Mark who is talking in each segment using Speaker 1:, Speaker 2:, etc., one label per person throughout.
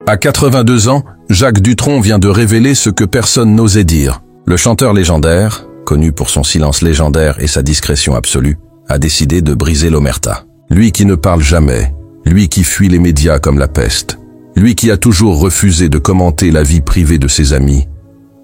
Speaker 1: À 82 ans, Jacques Dutronc vient de révéler ce que personne n'osait dire. Le chanteur légendaire, connu pour son silence légendaire et sa discrétion absolue, a décidé de briser l'omerta. Lui qui ne parle jamais, lui qui fuit les médias comme la peste, lui qui a toujours refusé de commenter la vie privée de ses amis,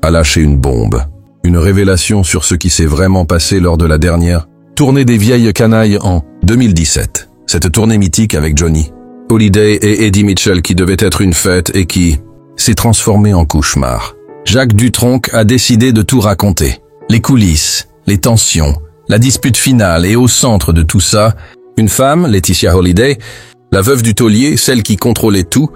Speaker 1: a lâché une bombe. Une révélation sur ce qui s'est vraiment passé lors de la dernière tournée des Vieilles Canailles en 2017. Cette tournée mythique avec Johnny Hallyday et Eddie Mitchell qui devait être une fête et qui s'est transformée en cauchemar. Jacques Dutronc a décidé de tout raconter. Les coulisses, les tensions, la dispute finale et au centre de tout ça, une femme, Laetitia Hallyday, la veuve du taulier, celle qui contrôlait tout,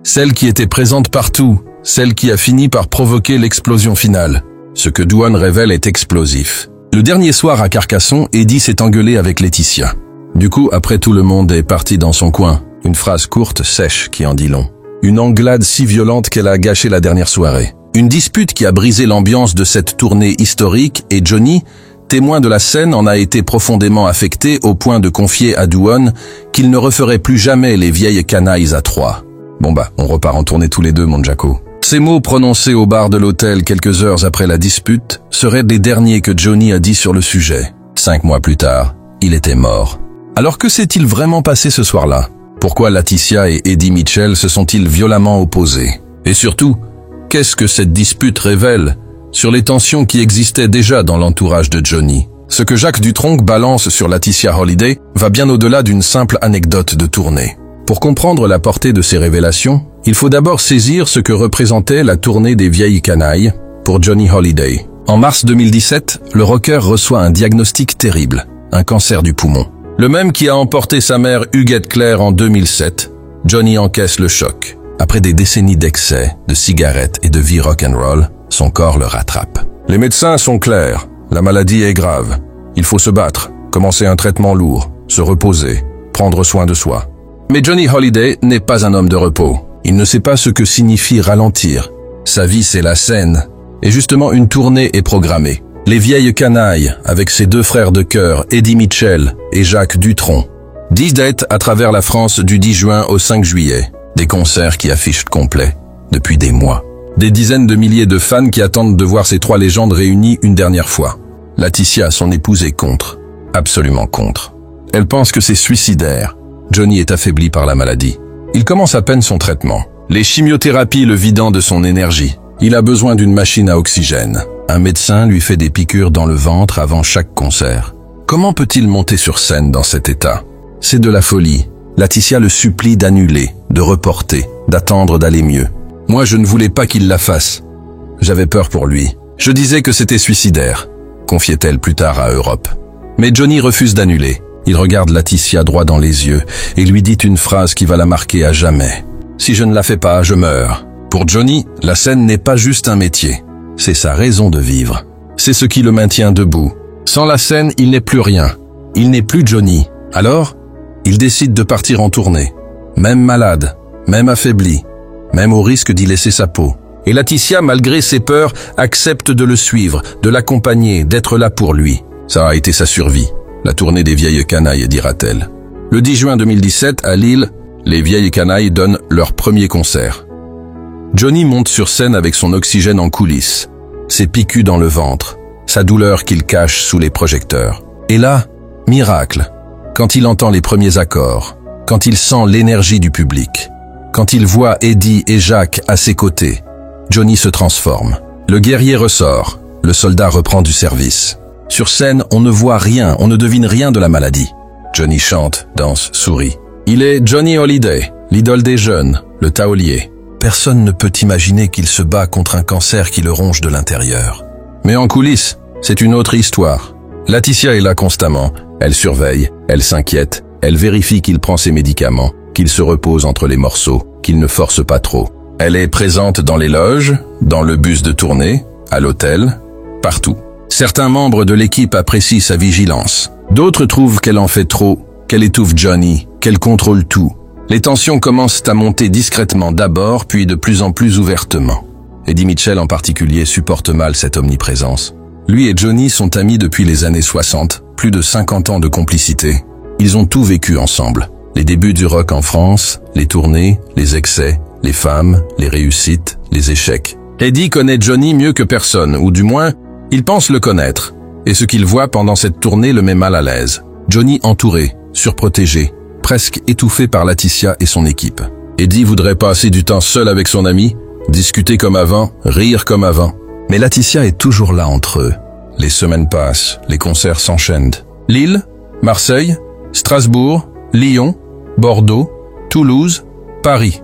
Speaker 1: celle qui était présente partout, celle qui a fini par provoquer l'explosion finale. Ce que Douane révèle est explosif. Le dernier soir à Carcassonne, Eddie s'est engueulé avec Laetitia. Du coup, après tout le monde est parti dans son coin. Une phrase courte, sèche, qui en dit long. Une engueulade si violente qu'elle a gâché la dernière soirée. Une dispute qui a brisé l'ambiance de cette tournée historique et Johnny, témoin de la scène, en a été profondément affecté au point de confier à Douane qu'il ne referait plus jamais les Vieilles Canailles à 3. Bon on repart en tournée tous les deux, mon Jaco. Ces mots prononcés au bar de l'hôtel quelques heures après la dispute seraient les derniers que Johnny a dit sur le sujet. 5 mois plus tard, il était mort. Alors que s'est-il vraiment passé ce soir-là? Pourquoi Laetitia et Eddie Mitchell se sont-ils violemment opposés? Et surtout, qu'est-ce que cette dispute révèle sur les tensions qui existaient déjà dans l'entourage de Johnny? Ce que Jacques Dutronc balance sur Laetitia Hallyday va bien au-delà d'une simple anecdote de tournée. Pour comprendre la portée de ces révélations, il faut d'abord saisir ce que représentait la tournée des Vieilles Canailles pour Johnny Hallyday. En mars 2017, le rocker reçoit un diagnostic terrible, un cancer du poumon. Le même qui a emporté sa mère Huguette Claire en 2007, Johnny encaisse le choc. Après des décennies d'excès, de cigarettes et de vie rock'n'roll, son corps le rattrape. Les médecins sont clairs, la maladie est grave. Il faut se battre, commencer un traitement lourd, se reposer, prendre soin de soi. Mais Johnny Hallyday n'est pas un homme de repos. Il ne sait pas ce que signifie ralentir. Sa vie, c'est la scène. Et justement, une tournée est programmée. Les Vieilles Canailles, avec ses 2 frères de cœur, Eddie Mitchell et Jacques Dutronc. 10 dates à travers la France du 10 juin au 5 juillet. Des concerts qui affichent complet, depuis des mois. Des dizaines de milliers de fans qui attendent de voir ces 3 légendes réunies une dernière fois. Laetitia, son épouse, est contre. Absolument contre. Elle pense que c'est suicidaire. Johnny est affaibli par la maladie. Il commence à peine son traitement. Les chimiothérapies le vidant de son énergie. Il a besoin d'une machine à oxygène. Un médecin lui fait des piqûres dans le ventre avant chaque concert. Comment peut-il monter sur scène dans cet état? C'est de la folie. Laetitia le supplie d'annuler, de reporter, d'attendre d'aller mieux. Moi, je ne voulais pas qu'il la fasse. J'avais peur pour lui. Je disais que c'était suicidaire, confiait-elle plus tard à Europe. Mais Johnny refuse d'annuler. Il regarde Laetitia droit dans les yeux et lui dit une phrase qui va la marquer à jamais. « Si je ne la fais pas, je meurs. » Pour Johnny, la scène n'est pas juste un métier. C'est sa raison de vivre. C'est ce qui le maintient debout. Sans la scène, il n'est plus rien. Il n'est plus Johnny. Alors, il décide de partir en tournée. Même malade, même affaibli, même au risque d'y laisser sa peau. Et Laetitia, malgré ses peurs, accepte de le suivre, de l'accompagner, d'être là pour lui. Ça a été sa survie. La tournée des Vieilles Canailles, dira-t-elle. Le 10 juin 2017, à Lille, les Vieilles Canailles donnent leur premier concert. Johnny monte sur scène avec son oxygène en coulisses, ses piqûres dans le ventre, sa douleur qu'il cache sous les projecteurs. Et là, miracle, quand il entend les premiers accords, quand il sent l'énergie du public, quand il voit Eddie et Jacques à ses côtés, Johnny se transforme. Le guerrier ressort, le soldat reprend du service. Sur scène, on ne voit rien, on ne devine rien de la maladie. Johnny chante, danse, sourit. Il est Johnny Hallyday, l'idole des jeunes, le taulier. Personne ne peut imaginer qu'il se bat contre un cancer qui le ronge de l'intérieur. Mais en coulisses, c'est une autre histoire. Laetitia est là constamment. Elle surveille, elle s'inquiète, elle vérifie qu'il prend ses médicaments, qu'il se repose entre les morceaux, qu'il ne force pas trop. Elle est présente dans les loges, dans le bus de tournée, à l'hôtel, partout. Certains membres de l'équipe apprécient sa vigilance. D'autres trouvent qu'elle en fait trop, qu'elle étouffe Johnny, qu'elle contrôle tout. Les tensions commencent à monter discrètement d'abord, puis de plus en plus ouvertement. Eddie Mitchell en particulier supporte mal cette omniprésence. Lui et Johnny sont amis depuis les années 60, plus de 50 ans de complicité. Ils ont tout vécu ensemble. Les débuts du rock en France, les tournées, les excès, les femmes, les réussites, les échecs. Eddie connaît Johnny mieux que personne, ou du moins, il pense le connaître. Et ce qu'il voit pendant cette tournée le met mal à l'aise. Johnny entouré, surprotégé, presque étouffé par Laetitia et son équipe. Eddie voudrait passer du temps seul avec son ami, discuter comme avant, rire comme avant. Mais Laetitia est toujours là entre eux. Les semaines passent, les concerts s'enchaînent. Lille, Marseille, Strasbourg, Lyon, Bordeaux, Toulouse, Paris.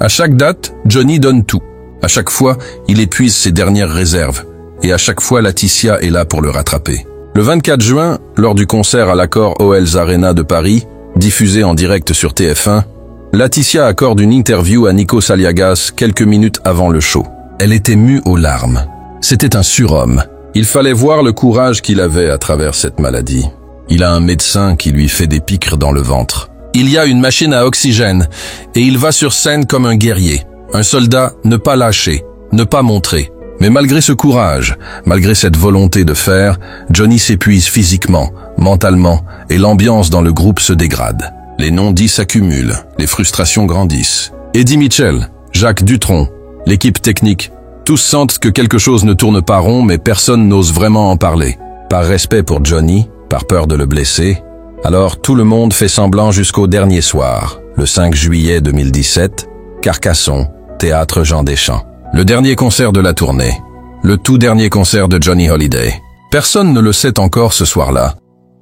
Speaker 1: À chaque date, Johnny donne tout. À chaque fois, il épuise ses dernières réserves. Et à chaque fois, Laetitia est là pour le rattraper. Le 24 juin, lors du concert à l'Accor OLs Arena de Paris, diffusé en direct sur TF1, Laetitia accorde une interview à Nikos Aliagas quelques minutes avant le show. Elle était mue aux larmes. C'était un surhomme. Il fallait voir le courage qu'il avait à travers cette maladie. Il a un médecin qui lui fait des piqûres dans le ventre. Il y a une machine à oxygène et il va sur scène comme un guerrier. Un soldat, ne pas lâcher, ne pas montrer. Mais malgré ce courage, malgré cette volonté de faire, Johnny s'épuise physiquement, mentalement, et l'ambiance dans le groupe se dégrade. Les non-dits s'accumulent, les frustrations grandissent. Eddie Mitchell, Jacques Dutronc, l'équipe technique, tous sentent que quelque chose ne tourne pas rond, mais personne n'ose vraiment en parler. Par respect pour Johnny, par peur de le blesser, alors tout le monde fait semblant jusqu'au dernier soir, le 5 juillet 2017, Carcassonne, Théâtre Jean Deschamps. Le dernier concert de la tournée, le tout dernier concert de Johnny Hallyday. Personne ne le sait encore ce soir-là,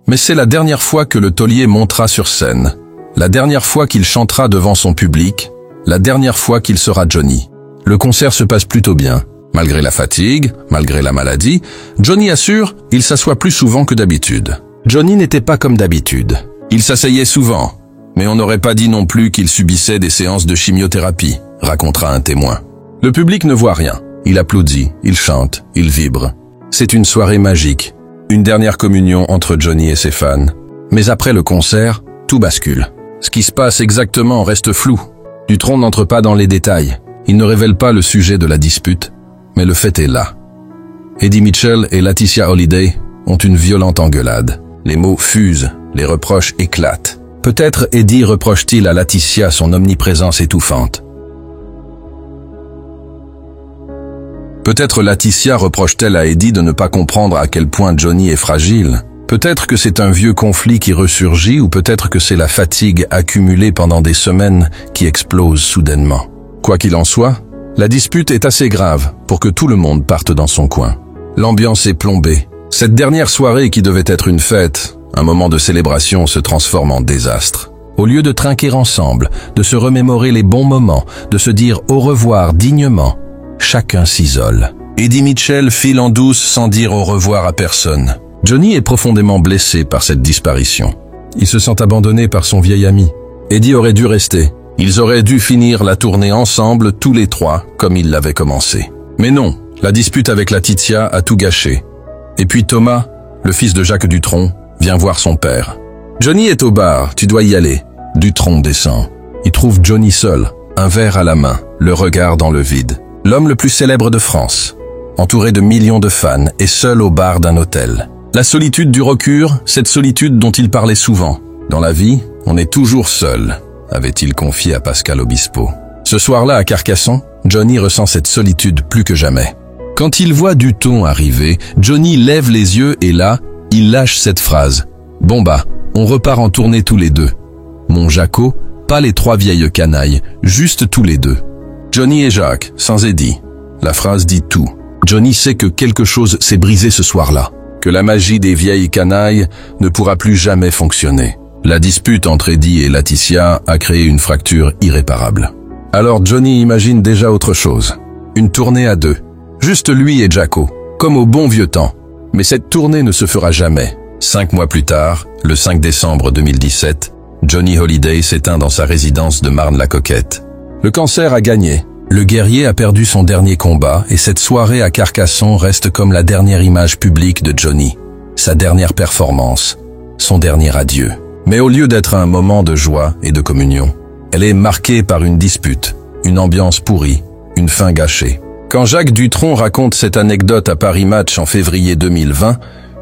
Speaker 1: mais c'est la dernière fois que le taulier montera sur scène, la dernière fois qu'il chantera devant son public, la dernière fois qu'il sera Johnny. Le concert se passe plutôt bien. Malgré la fatigue, malgré la maladie, Johnny assure, il s'assoit plus souvent que d'habitude. Johnny n'était pas comme d'habitude. Il s'asseyait souvent, mais on n'aurait pas dit non plus qu'il subissait des séances de chimiothérapie, racontera un témoin. Le public ne voit rien. Il applaudit, il chante, il vibre. C'est une soirée magique, une dernière communion entre Johnny et ses fans. Mais après le concert, tout bascule. Ce qui se passe exactement reste flou. Dutronc n'entre pas dans les détails. Il ne révèle pas le sujet de la dispute, mais le fait est là. Eddie Mitchell et Laetitia Hallyday ont une violente engueulade. Les mots fusent, les reproches éclatent. Peut-être Eddie reproche-t-il à Laetitia son omniprésence étouffante. Peut-être Laetitia reproche-t-elle à Eddie de ne pas comprendre à quel point Johnny est fragile. Peut-être que c'est un vieux conflit qui ressurgit ou peut-être que c'est la fatigue accumulée pendant des semaines qui explose soudainement. Quoi qu'il en soit, la dispute est assez grave pour que tout le monde parte dans son coin. L'ambiance est plombée. Cette dernière soirée qui devait être une fête, un moment de célébration, se transforme en désastre. Au lieu de trinquer ensemble, de se remémorer les bons moments, de se dire au revoir dignement, chacun s'isole. Eddie Mitchell file en douce sans dire au revoir à personne. Johnny est profondément blessé par cette disparition. Il se sent abandonné par son vieil ami. Eddie aurait dû rester. Ils auraient dû finir la tournée ensemble, tous les trois, comme ils l'avaient commencé. Mais non, la dispute avec Laetitia a tout gâché. Et puis Thomas, le fils de Jacques Dutronc, vient voir son père. « Johnny est au bar, tu dois y aller. » Dutronc descend. Il trouve Johnny seul, un verre à la main, le regard dans le vide. L'homme le plus célèbre de France, entouré de millions de fans et seul au bar d'un hôtel. La solitude du Rocure, cette solitude dont il parlait souvent. Dans la vie, on est toujours seul, avait-il confié à Pascal Obispo. Ce soir-là à Carcassonne, Johnny ressent cette solitude plus que jamais. Quand il voit Dutronc arriver, Johnny lève les yeux et là, il lâche cette phrase. « Bon bah, on repart en tournée tous les deux. Mon Jaco, pas les trois vieilles canailles, juste tous les deux. » Johnny et Jacques, sans Eddie. La phrase dit tout. Johnny sait que quelque chose s'est brisé ce soir-là, que la magie des vieilles canailles ne pourra plus jamais fonctionner. La dispute entre Eddie et Laetitia a créé une fracture irréparable. Alors Johnny imagine déjà autre chose. Une tournée à deux. Juste lui et Jaco, comme au bon vieux temps. Mais cette tournée ne se fera jamais. 5 mois plus tard, le 5 décembre 2017, Johnny Hallyday s'éteint dans sa résidence de Marne-la-Coquette. Le cancer a gagné. Le guerrier a perdu son dernier combat et cette soirée à Carcassonne reste comme la dernière image publique de Johnny. Sa dernière performance. Son dernier adieu. Mais au lieu d'être un moment de joie et de communion, elle est marquée par une dispute, une ambiance pourrie, une fin gâchée. Quand Jacques Dutronc raconte cette anecdote à Paris Match en février 2020,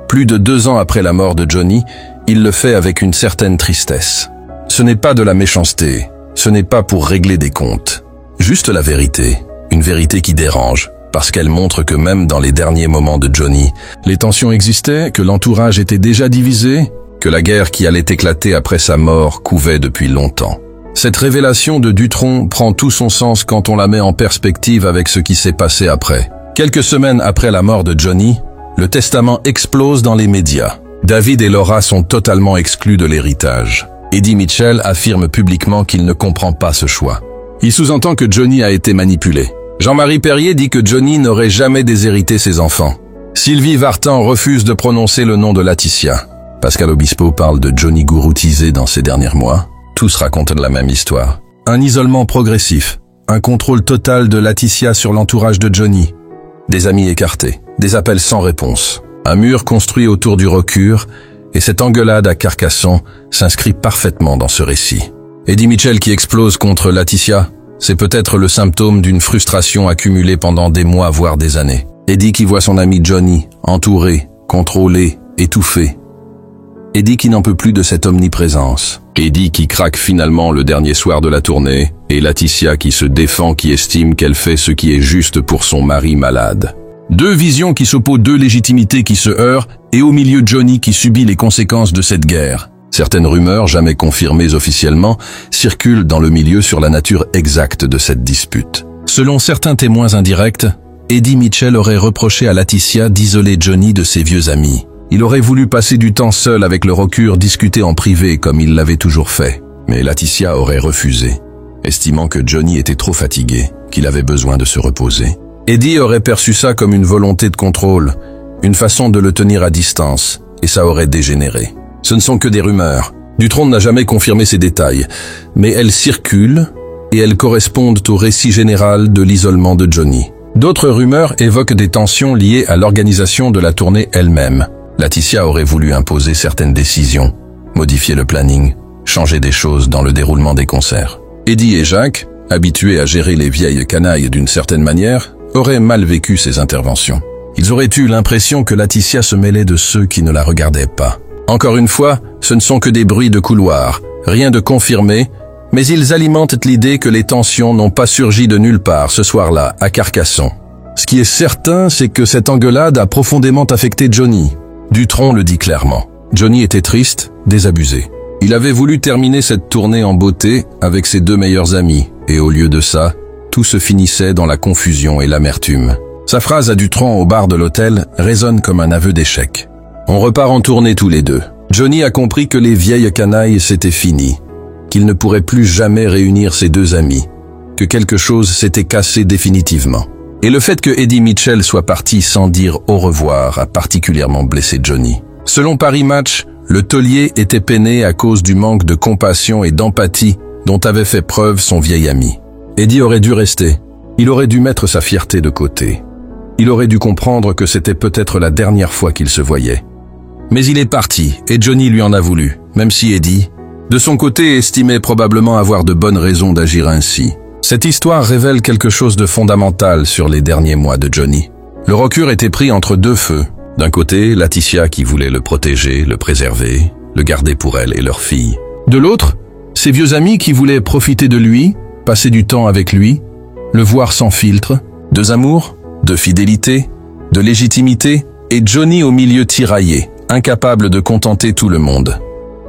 Speaker 1: plus de 2 ans après la mort de Johnny, il le fait avec une certaine tristesse. Ce n'est pas de la méchanceté, ce n'est pas pour régler des comptes. Juste la vérité. Une vérité qui dérange, parce qu'elle montre que même dans les derniers moments de Johnny, les tensions existaient, que l'entourage était déjà divisé, que la guerre qui allait éclater après sa mort couvait depuis longtemps. Cette révélation de Dutronc prend tout son sens quand on la met en perspective avec ce qui s'est passé après. Quelques semaines après la mort de Johnny, le testament explose dans les médias. David et Laura sont totalement exclus de l'héritage. Eddie Mitchell affirme publiquement qu'il ne comprend pas ce choix. Il sous-entend que Johnny a été manipulé. Jean-Marie Perrier dit que Johnny n'aurait jamais déshérité ses enfants. Sylvie Vartan refuse de prononcer le nom de Laetitia. Pascal Obispo parle de Johnny gouroutisé dans ces derniers mois. Tous racontent la même histoire. Un isolement progressif, un contrôle total de Laetitia sur l'entourage de Johnny. Des amis écartés, des appels sans réponse. Un mur construit autour du Rocure, et cette engueulade à Carcassonne s'inscrit parfaitement dans ce récit. Eddie Mitchell qui explose contre Laetitia, c'est peut-être le symptôme d'une frustration accumulée pendant des mois voire des années. Eddie qui voit son ami Johnny entouré, contrôlé, étouffé. Eddie qui n'en peut plus de cette omniprésence. Eddie qui craque finalement le dernier soir de la tournée, et Laetitia qui se défend, qui estime qu'elle fait ce qui est juste pour son mari malade. Deux visions qui s'opposent, deux légitimités qui se heurtent, et au milieu Johnny qui subit les conséquences de cette guerre. Certaines rumeurs, jamais confirmées officiellement, circulent dans le milieu sur la nature exacte de cette dispute. Selon certains témoins indirects, Eddie Mitchell aurait reproché à Laetitia d'isoler Johnny de ses vieux amis. Il aurait voulu passer du temps seul avec le Rocure, discuter en privé comme il l'avait toujours fait. Mais Laetitia aurait refusé, estimant que Johnny était trop fatigué, qu'il avait besoin de se reposer. Eddie aurait perçu ça comme une volonté de contrôle, une façon de le tenir à distance, et ça aurait dégénéré. Ce ne sont que des rumeurs. Dutronc n'a jamais confirmé ces détails, mais elles circulent et elles correspondent au récit général de l'isolement de Johnny. D'autres rumeurs évoquent des tensions liées à l'organisation de la tournée elle-même. Laetitia aurait voulu imposer certaines décisions, modifier le planning, changer des choses dans le déroulement des concerts. Eddie et Jacques, habitués à gérer les vieilles canailles d'une certaine manière, auraient mal vécu ces interventions. Ils auraient eu l'impression que Laetitia se mêlait de ceux qui ne la regardaient pas. Encore une fois, ce ne sont que des bruits de couloir, rien de confirmé, mais ils alimentent l'idée que les tensions n'ont pas surgi de nulle part ce soir-là, à Carcassonne. Ce qui est certain, c'est que cette engueulade a profondément affecté Johnny. Dutronc le dit clairement. Johnny était triste, désabusé. Il avait voulu terminer cette tournée en beauté avec ses deux meilleurs amis, et au lieu de ça, tout se finissait dans la confusion et l'amertume. Sa phrase à Dutronc au bar de l'hôtel résonne comme un aveu d'échec. On repart en tournée tous les deux. Johnny a compris que les vieilles canailles c'était fini, qu'il ne pourrait plus jamais réunir ses deux amis, que quelque chose s'était cassé définitivement. Et le fait que Eddie Mitchell soit parti sans dire au revoir a particulièrement blessé Johnny. Selon Paris Match, le taulier était peiné à cause du manque de compassion et d'empathie dont avait fait preuve son vieil ami. Eddie aurait dû rester. Il aurait dû mettre sa fierté de côté. Il aurait dû comprendre que c'était peut-être la dernière fois qu'ils se voyaient. Mais il est parti, et Johnny lui en a voulu, même si Eddie, de son côté, estimait probablement avoir de bonnes raisons d'agir ainsi. Cette histoire révèle quelque chose de fondamental sur les derniers mois de Johnny. Le Rocure était pris entre deux feux. D'un côté, Laetitia qui voulait le protéger, le préserver, le garder pour elle et leur fille. De l'autre, ses vieux amis qui voulaient profiter de lui, passer du temps avec lui, le voir sans filtre, deux amours, de fidélité, de légitimité, et Johnny au milieu tiraillé, incapable de contenter tout le monde.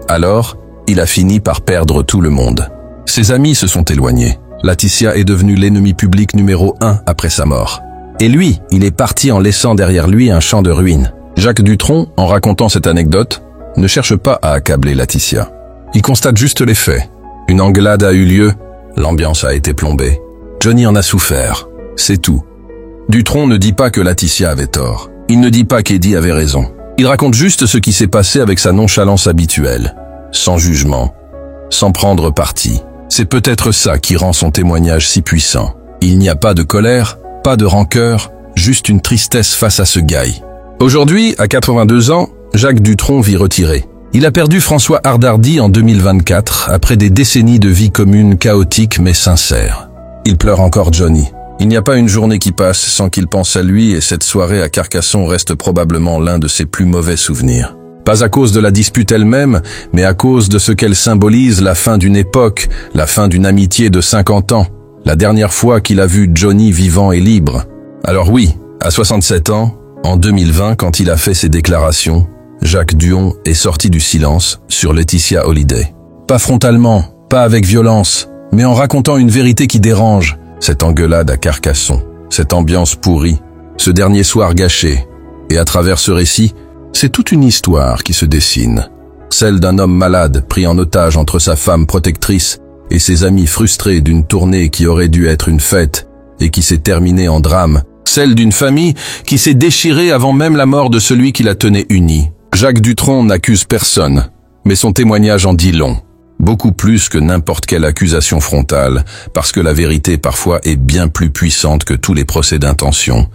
Speaker 1: Alors, il a fini par perdre tout le monde. Ses amis se sont éloignés. Laetitia est devenue l'ennemi public numéro 1 après sa mort. Et lui, il est parti en laissant derrière lui un champ de ruines. Jacques Dutronc, en racontant cette anecdote, ne cherche pas à accabler Laetitia. Il constate juste les faits. Une engueulade a eu lieu, l'ambiance a été plombée. Johnny en a souffert, c'est tout. Dutronc ne dit pas que Laetitia avait tort. Il ne dit pas qu'Eddie avait raison. Il raconte juste ce qui s'est passé avec sa nonchalance habituelle, sans jugement, sans prendre parti. C'est peut-être ça qui rend son témoignage si puissant. Il n'y a pas de colère, pas de rancœur, juste une tristesse face à ce gars. Aujourd'hui, à 82 ans, Jacques Dutronc vit retiré. Il a perdu François Hardardy en 2024, après des décennies de vie commune chaotique mais sincère. Il pleure encore Johnny. Il n'y a pas une journée qui passe sans qu'il pense à lui et cette soirée à Carcassonne reste probablement l'un de ses plus mauvais souvenirs. Pas à cause de la dispute elle-même, mais à cause de ce qu'elle symbolise, la fin d'une époque, la fin d'une amitié de 50 ans, La dernière fois qu'il a vu Johnny vivant et libre. Alors oui, à 67 ans, en 2020, quand il a fait ses déclarations, Jacques Duhon est sorti du silence sur Laetitia Hallyday. Pas frontalement, pas avec violence, mais en racontant une vérité qui dérange. Cette engueulade à Carcassonne, cette ambiance pourrie, ce dernier soir gâché. Et à travers ce récit, c'est toute une histoire qui se dessine. Celle d'un homme malade pris en otage entre sa femme protectrice et ses amis frustrés d'une tournée qui aurait dû être une fête et qui s'est terminée en drame. Celle d'une famille qui s'est déchirée avant même la mort de celui qui la tenait unie. Jacques Dutronc n'accuse personne, mais son témoignage en dit long. Beaucoup plus que n'importe quelle accusation frontale, parce que la vérité parfois est bien plus puissante que tous les procès d'intention.